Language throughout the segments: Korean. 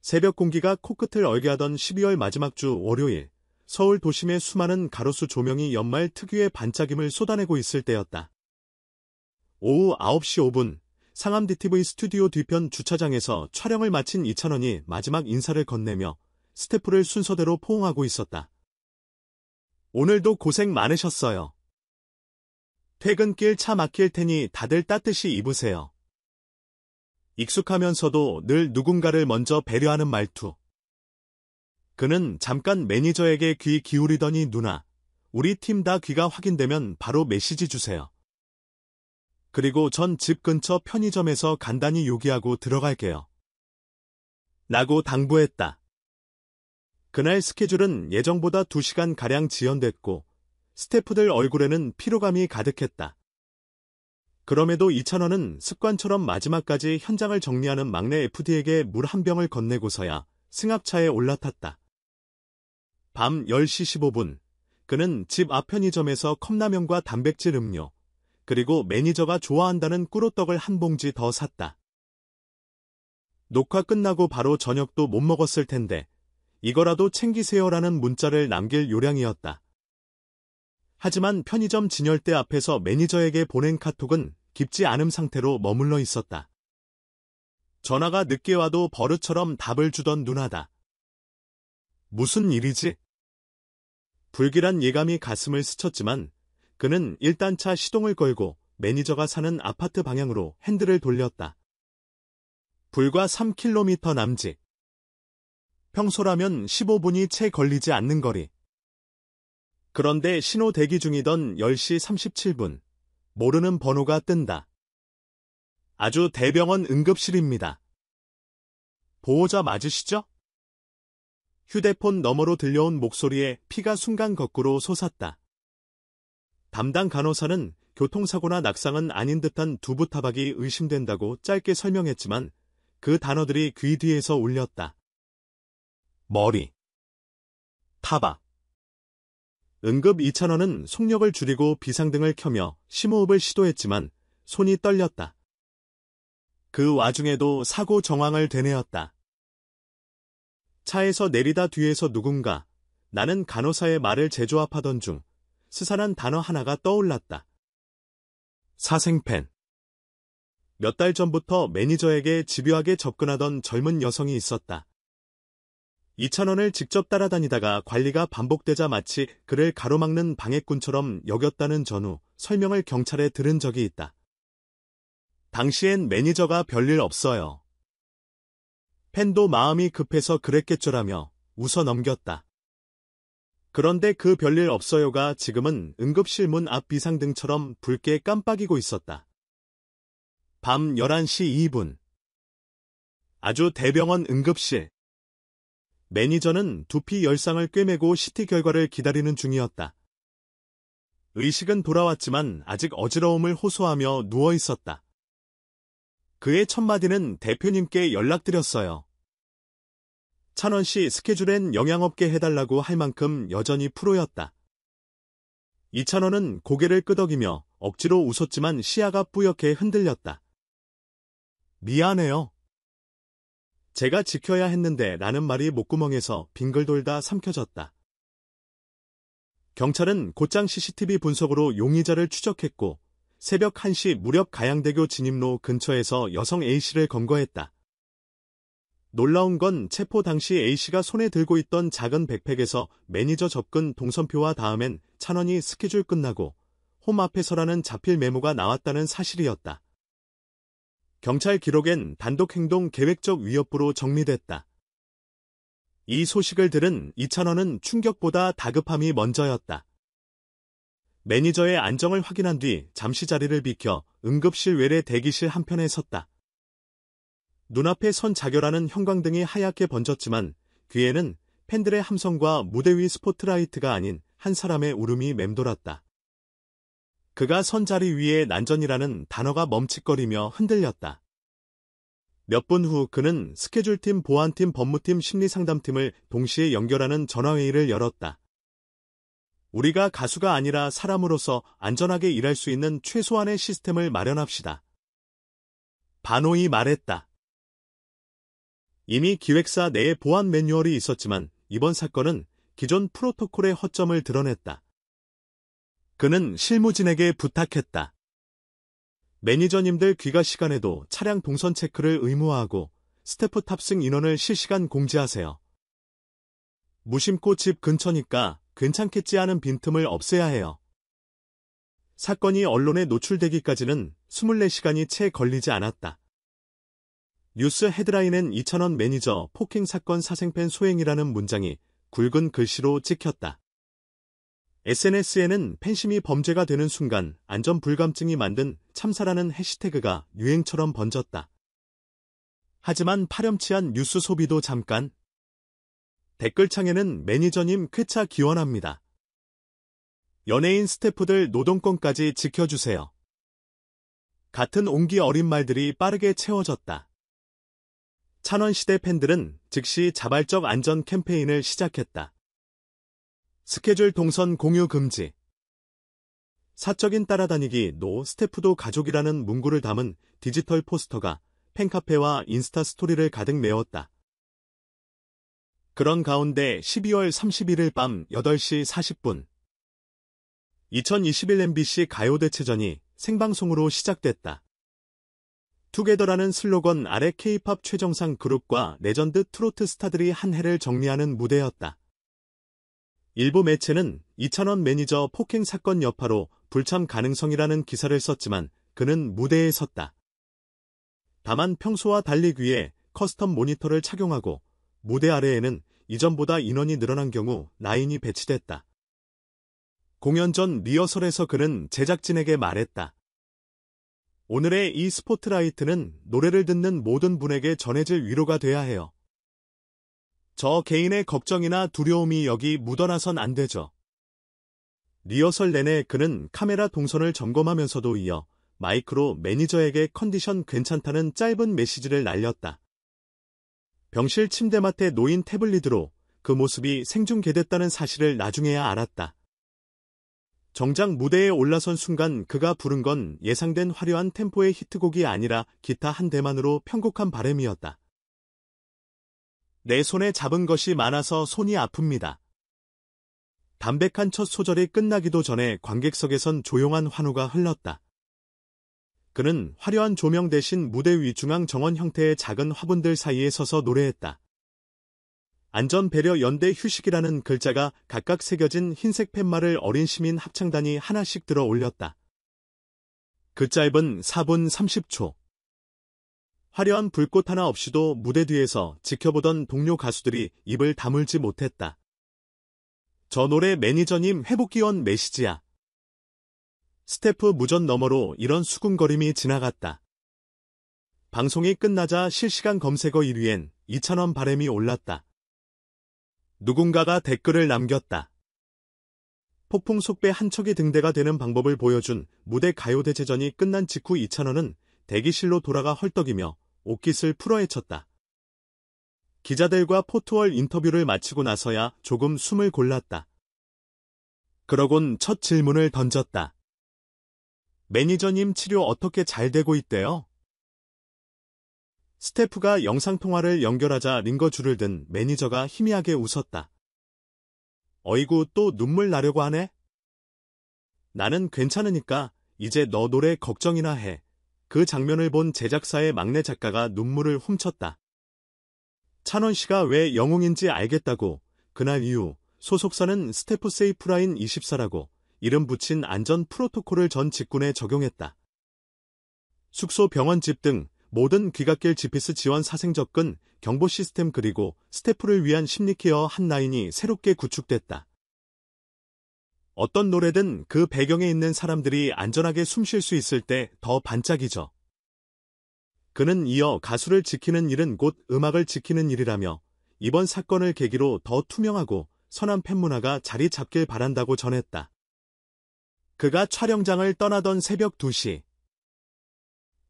새벽 공기가 코끝을 얼게 하던 12월 마지막 주 월요일, 서울 도심의 수많은 가로수 조명이 연말 특유의 반짝임을 쏟아내고 있을 때였다. 오후 9시 5분, 상암DTV 스튜디오 뒤편 주차장에서 촬영을 마친 이찬원이 마지막 인사를 건네며 스태프를 순서대로 포옹하고 있었다. 오늘도 고생 많으셨어요. 퇴근길 차 막힐 테니 다들 따뜻히 입으세요. 익숙하면서도 늘 누군가를 먼저 배려하는 말투. 그는 잠깐 매니저에게 귀 기울이더니 누나, 우리 팀 다 귀가 확인되면 바로 메시지 주세요. 그리고 전 집 근처 편의점에서 간단히 요기하고 들어갈게요. 라고 당부했다. 그날 스케줄은 예정보다 2시간가량 지연됐고 스태프들 얼굴에는 피로감이 가득했다. 그럼에도 이찬원은 습관처럼 마지막까지 현장을 정리하는 막내 FD에게 물 한 병을 건네고서야 승합차에 올라탔다. 밤 10시 15분, 그는 집 앞 편의점에서 컵라면과 단백질 음료, 그리고 매니저가 좋아한다는 꿀호떡을 한 봉지 더 샀다. 녹화 끝나고 바로 저녁도 못 먹었을 텐데 이거라도 챙기세요라는 문자를 남길 요량이었다. 하지만 편의점 진열대 앞에서 매니저에게 보낸 카톡은 깊지 않은 상태로 머물러 있었다. 전화가 늦게 와도 버릇처럼 답을 주던 누나다. 무슨 일이지? 불길한 예감이 가슴을 스쳤지만 그는 일단 차 시동을 걸고 매니저가 사는 아파트 방향으로 핸들을 돌렸다. 불과 3km 남짓. 평소라면 15분이 채 걸리지 않는 거리. 그런데 신호 대기 중이던 10시 37분, 모르는 번호가 뜬다. 아주 대병원 응급실입니다. 보호자 맞으시죠? 휴대폰 너머로 들려온 목소리에 피가 순간 거꾸로 솟았다. 담당 간호사는 교통사고나 낙상은 아닌 듯한 두부타박이 의심된다고 짧게 설명했지만 그 단어들이 귀 뒤에서 울렸다. 머리. 타박. 응급 이찬원은 속력을 줄이고 비상등을 켜며 심호흡을 시도했지만 손이 떨렸다. 그 와중에도 사고 정황을 되뇌었다. 차에서 내리다 뒤에서 누군가 나는 간호사의 말을 재조합하던 중 스산한 단어 하나가 떠올랐다. 사생팬. 몇 달 전부터 매니저에게 집요하게 접근하던 젊은 여성이 있었다. 이찬원을 직접 따라다니다가 관리가 반복되자 마치 그를 가로막는 방해꾼처럼 여겼다는 전후 설명을 경찰에 들은 적이 있다. 당시엔 매니저가 별일 없어요. 팬도 마음이 급해서 그랬겠죠라며 웃어 넘겼다. 그런데 그 별일 없어요가 지금은 응급실 문 앞 비상등처럼 붉게 깜빡이고 있었다. 밤 11시 2분. 아주 대병원 응급실. 매니저는 두피 열상을 꿰매고 CT 결과를 기다리는 중이었다. 의식은 돌아왔지만 아직 어지러움을 호소하며 누워 있었다. 그의 첫 마디는 대표님께 연락드렸어요. 찬원 씨 스케줄엔 영향 없게 해달라고 할 만큼 여전히 프로였다. 이찬원은 고개를 끄덕이며 억지로 웃었지만 시야가 뿌옇게 흔들렸다. 미안해요. 제가 지켜야 했는데 라는 말이 목구멍에서 빙글 돌다 삼켜졌다. 경찰은 곧장 CCTV 분석으로 용의자를 추적했고 새벽 1시 무렵 가양대교 진입로 근처에서 여성 A씨를 검거했다. 놀라운 건 체포 당시 A씨가 손에 들고 있던 작은 백팩에서 매니저 접근 동선표와 다음엔 찬원이 스케줄 끝나고 홈 앞에 서라는 자필 메모가 나왔다는 사실이었다. 경찰 기록엔 단독행동 계획적 위협부로 정리됐다. 이 소식을 들은 이찬원은 충격보다 다급함이 먼저였다. 매니저의 안정을 확인한 뒤 잠시 자리를 비켜 응급실 외래 대기실 한편에 섰다. 눈앞에 선 자결하는 형광등이 하얗게 번졌지만 귀에는 팬들의 함성과 무대 위 스포트라이트가 아닌 한 사람의 울음이 맴돌았다. 그가 선 자리 위에 난전이라는 단어가 멈칫거리며 흔들렸다. 몇 분 후 그는 스케줄팀, 보안팀, 법무팀, 심리상담팀을 동시에 연결하는 전화회의를 열었다. 우리가 가수가 아니라 사람으로서 안전하게 일할 수 있는 최소한의 시스템을 마련합시다. 반호이 말했다. 이미 기획사 내에 보안 매뉴얼이 있었지만 이번 사건은 기존 프로토콜의 허점을 드러냈다. 그는 실무진에게 부탁했다. 매니저님들 귀가 시간에도 차량 동선 체크를 의무화하고 스태프 탑승 인원을 실시간 공지하세요. 무심코 집 근처니까 괜찮겠지 하는 빈틈을 없애야 해요. 사건이 언론에 노출되기까지는 24시간이 채 걸리지 않았다. 뉴스 헤드라인엔 이찬원 매니저 폭행 사건 사생팬 소행이라는 문장이 굵은 글씨로 찍혔다. SNS에는 팬심이 범죄가 되는 순간 안전불감증이 만든 참사라는 해시태그가 유행처럼 번졌다. 하지만 파렴치한 뉴스 소비도 잠깐. 댓글창에는 매니저님 쾌차 기원합니다. 연예인 스태프들 노동권까지 지켜주세요. 같은 온기 어린 말들이 빠르게 채워졌다. 찬원시대 팬들은 즉시 자발적 안전 캠페인을 시작했다. 스케줄 동선 공유 금지. 사적인 따라다니기 노 스태프도 가족이라는 문구를 담은 디지털 포스터가 팬카페와 인스타 스토리를 가득 메웠다. 그런 가운데 12월 31일 밤 8시 40분 2021 MBC 가요대체전이 생방송으로 시작됐다. 투게더라는 슬로건 아래 K-팝 최정상 그룹과 레전드 트로트 스타들이 한 해를 정리하는 무대였다. 일부 매체는 이찬원 매니저 폭행 사건 여파로 불참 가능성이라는 기사를 썼지만 그는 무대에 섰다. 다만 평소와 달리 귀에 커스텀 모니터를 착용하고 무대 아래에는 이전보다 인원이 늘어난 경우 라인이 배치됐다. 공연 전 리허설에서 그는 제작진에게 말했다. 오늘의 이 스포트라이트는 노래를 듣는 모든 분에게 전해질 위로가 돼야 해요. 저 개인의 걱정이나 두려움이 여기 묻어나선 안 되죠. 리허설 내내 그는 카메라 동선을 점검하면서도 이어 마이크로 매니저에게 컨디션 괜찮다는 짧은 메시지를 날렸다. 병실 침대맡에 놓인 태블릿으로 그 모습이 생중계됐다는 사실을 나중에야 알았다. 정작 무대에 올라선 순간 그가 부른 건 예상된 화려한 템포의 히트곡이 아니라 기타 한 대만으로 편곡한 바램이었다. 내 손에 잡은 것이 많아서 손이 아픕니다. 담백한 첫 소절이 끝나기도 전에 관객석에선 조용한 환호가 흘렀다. 그는 화려한 조명 대신 무대 위 중앙 정원 형태의 작은 화분들 사이에 서서 노래했다. 안전배려 연대 휴식이라는 글자가 각각 새겨진 흰색 팻말을 어린 시민 합창단이 하나씩 들어 올렸다. 그 짧은 4분 30초. 화려한 불꽃 하나 없이도 무대 뒤에서 지켜보던 동료 가수들이 입을 다물지 못했다. 저 노래 매니저님 회복기원 메시지야. 스태프 무전 너머로 이런 수군거림이 지나갔다. 방송이 끝나자 실시간 검색어 1위엔 이찬원 바램이 올랐다. 누군가가 댓글을 남겼다. 폭풍 속배 한 척이 등대가 되는 방법을 보여준 무대 가요대제전이 끝난 직후 이찬원은 대기실로 돌아가 헐떡이며 옷깃을 풀어헤쳤다. 기자들과 포토월 인터뷰를 마치고 나서야 조금 숨을 골랐다. 그러곤 첫 질문을 던졌다. 매니저님 치료 어떻게 잘 되고 있대요? 스태프가 영상통화를 연결하자 링거줄을 든 매니저가 희미하게 웃었다. 어이구 또 눈물 나려고 하네? 나는 괜찮으니까 이제 너 노래 걱정이나 해. 그 장면을 본 제작사의 막내 작가가 눈물을 훔쳤다. 찬원 씨가 왜 영웅인지 알겠다고 그날 이후 소속사는 스태프 세이프라인 24라고 이름 붙인 안전 프로토콜을 전 직군에 적용했다. 숙소, 병원, 집 등 모든 귀갓길 GPS 지원 사생 접근, 경보 시스템 그리고 스태프를 위한 심리케어 한 라인이 새롭게 구축됐다. 어떤 노래든 그 배경에 있는 사람들이 안전하게 숨 쉴 수 있을 때 더 반짝이죠. 그는 이어 가수를 지키는 일은 곧 음악을 지키는 일이라며 이번 사건을 계기로 더 투명하고 선한 팬문화가 자리 잡길 바란다고 전했다. 그가 촬영장을 떠나던 새벽 2시.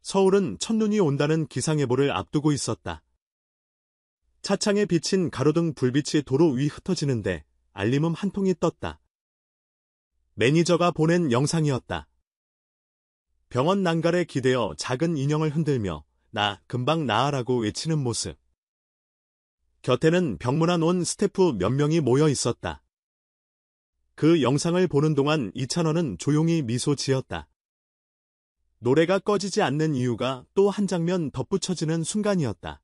서울은 첫눈이 온다는 기상예보를 앞두고 있었다. 차창에 비친 가로등 불빛이 도로 위 흩어지는데 알림음 한 통이 떴다. 매니저가 보낸 영상이었다. 병원 난갈에 기대어 작은 인형을 흔들며 나 금방 나아라고 외치는 모습. 곁에는 병문안 온 스태프 몇 명이 모여 있었다. 그 영상을 보는 동안 이찬원은 조용히 미소 지었다. 노래가 꺼지지 않는 이유가 또 한 장면 덧붙여지는 순간이었다.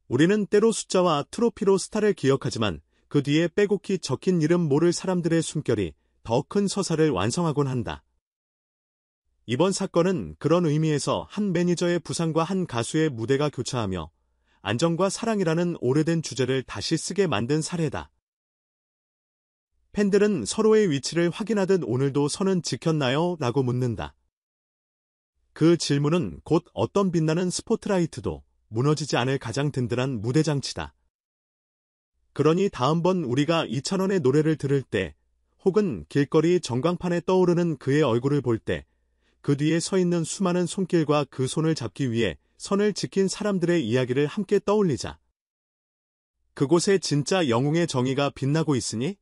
우리는 때로 숫자와 트로피로 스타를 기억하지만 그 뒤에 빼곡히 적힌 이름 모를 사람들의 숨결이 더 큰 서사를 완성하곤 한다. 이번 사건은 그런 의미에서 한 매니저의 부상과 한 가수의 무대가 교차하며 안정과 사랑이라는 오래된 주제를 다시 쓰게 만든 사례다. 팬들은 서로의 위치를 확인하듯 오늘도 선은 지켰나요? 라고 묻는다. 그 질문은 곧 어떤 빛나는 스포트라이트도 무너지지 않을 가장 든든한 무대장치다. 그러니 다음번 우리가 이찬원의 노래를 들을 때, 혹은 길거리 전광판에 떠오르는 그의 얼굴을 볼 때, 그 뒤에 서 있는 수많은 손길과 그 손을 잡기 위해 선을 지킨 사람들의 이야기를 함께 떠올리자. 그곳에 진짜 영웅의 정의가 빛나고 있으니